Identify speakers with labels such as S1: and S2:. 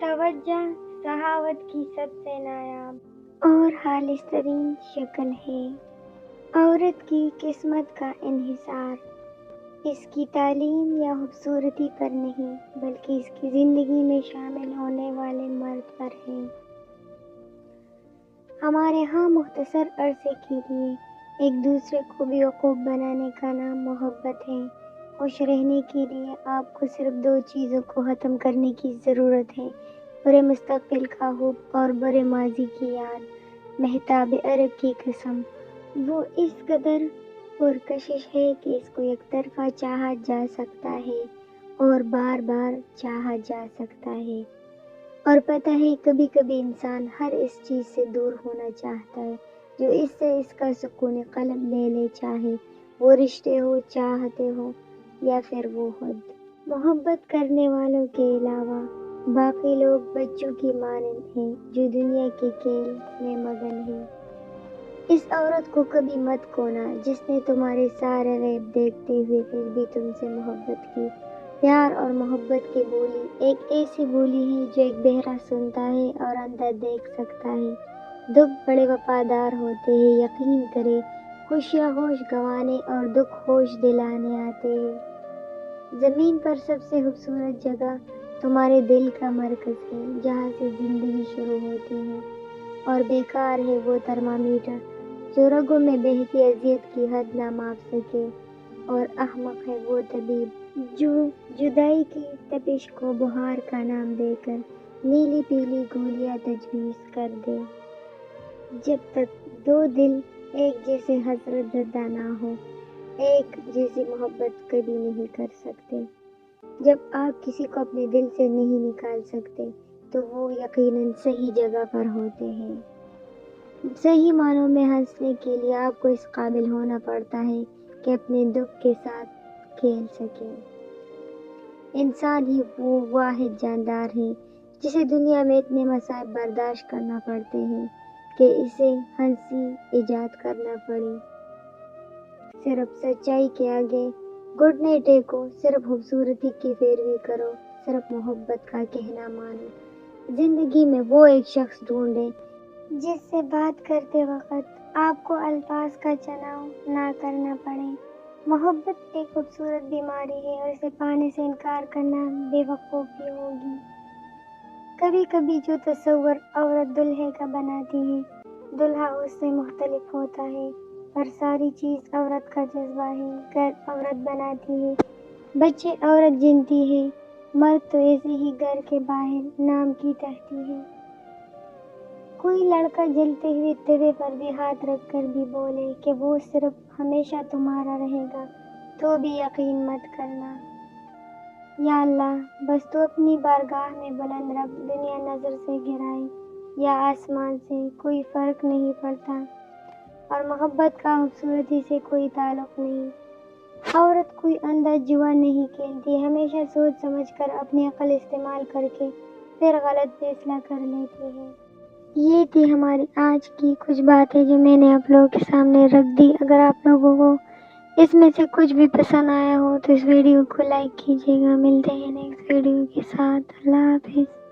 S1: توجہ صحاوت کی سب سے نایاب اور خالص ترین شکل ہے۔ عورت کی قسمت کا انحصار اس کی تعلیم یا خوبصورتی پر نہیں، بلکہ اس کی زندگی میں شامل ہونے والے مرد پر ہے۔ ہمارے ہاں مختصر عرصے کے لیے ایک دوسرے کو بیوقوف بنانے کا نام محبت ہے۔ خوش رہنے کے لیے آپ کو صرف دو چیزوں کو ختم کرنے کی ضرورت ہے: برے مستقبل کا خوف اور برے ماضی کی یاد۔ مہتاب عرب کی قسم، وہ اس قدر پرکشش ہے کہ اس کو یک طرفہ چاہا جا سکتا ہے اور بار بار چاہا جا سکتا ہے۔ اور پتہ ہے، کبھی کبھی انسان ہر اس چیز سے دور ہونا چاہتا ہے جو اس سے اس کا سکون قلب لے لے، چاہے وہ رشتے ہو، چاہتے ہو یا پھر وہ خود۔ محبت کرنے والوں کے علاوہ باقی لوگ بچوں کی مانند ہیں جو دنیا کے کھیل میں مگن ہیں۔ اس عورت کو کبھی مت کھونا جس نے تمہارے سارے عیب دیکھتے ہوئے پھر بھی تم سے محبت کی۔ پیار اور محبت کی بولی ایک ایسی بولی ہے جو ایک بہرا سنتا ہے اور اندھا دیکھ سکتا ہے۔ دکھ بڑے وفادار ہوتے ہیں، یقین کرے، خوشیاں ہوش گنوانے اور دکھ ہوش دلانے آتے ہیں۔ زمین پر سب سے خوبصورت جگہ تمہارے دل کا مرکز ہے، جہاں سے زندگی شروع ہوتی ہے، اور بیکار ہے وہ ترمامیٹر جو رگوں میں بہتی اذیت کی حد نہ ماپ سکے، اور احمق ہے وہ طبیب جو جدائی کی تپش کو بخار کا نام دے کر نیلی پیلی گولیاں تجویز کر دے۔ جب تک دو دل ایک جیسے حسرت زدہ نہ ہو، ایک جیسی محبت کبھی نہیں کر سکتے۔ جب آپ کسی کو اپنے دل سے نہیں نکال سکتے تو وہ یقیناً صحیح جگہ پر ہوتے ہیں۔ صحیح معنوں میں ہنسنے کے لیے آپ کو اس قابل ہونا پڑتا ہے کہ اپنے دکھ کے ساتھ کھیل سکیں۔ انسان ہی وہ واحد جاندار ہے جسے دنیا میں اتنے مصائب برداشت کرنا پڑتے ہیں کہ اسے ہنسی ایجاد کرنا پڑے۔ صرف سچائی کے آگے گھٹنے ٹیکو، صرف خوبصورتی کی پیروی کرو، صرف محبت کا کہنا مانو۔ زندگی میں وہ ایک شخص ڈھونڈیں جس سے بات کرتے وقت آپ کو الفاظ کا چناؤ نہ کرنا پڑے۔ محبت ایک خوبصورت بیماری ہے اور اسے پانے سے انکار کرنا بے وقوفی ہوگی۔ کبھی کبھی جو تصور عورت دلہے کا بناتی ہے، دلہا اس سے مختلف ہوتا ہے، پر ساری چیز عورت کا جذبہ ہے۔ گھر عورت بناتی ہے، بچے عورت جنتی ہے، مرد تو ایسے ہی گھر کے باہر نام کی تختی ہے۔ کوئی لڑکا جلتے ہوئے توے پر بھی ہاتھ رکھ کر بھی بولے کہ وہ صرف ہمیشہ تمہارا رہے گا، تو بھی یقین مت کرنا۔ یا اللہ، بس تو اپنی بارگاہ میں بلند رکھ، دنیا نظر سے گرائے یا آسمان سے، کوئی فرق نہیں پڑتا، اور محبت کا خوبصورتی سے کوئی تعلق نہیں۔ عورت کوئی اندھا جوا نہیں کھیلتی، ہمیشہ سوچ سمجھ کر اپنی عقل استعمال کر کے پھر غلط فیصلہ کر لیتی ہے۔ یہ تھی ہماری آج کی کچھ باتیں جو میں نے آپ لوگوں کے سامنے رکھ دی۔ اگر آپ لوگوں کو اس میں سے کچھ بھی پسند آیا ہو تو اس ویڈیو کو لائک کیجیے گا۔ ملتے ہیں نیکسٹ ویڈیو کے ساتھ۔ اللہ حافظ۔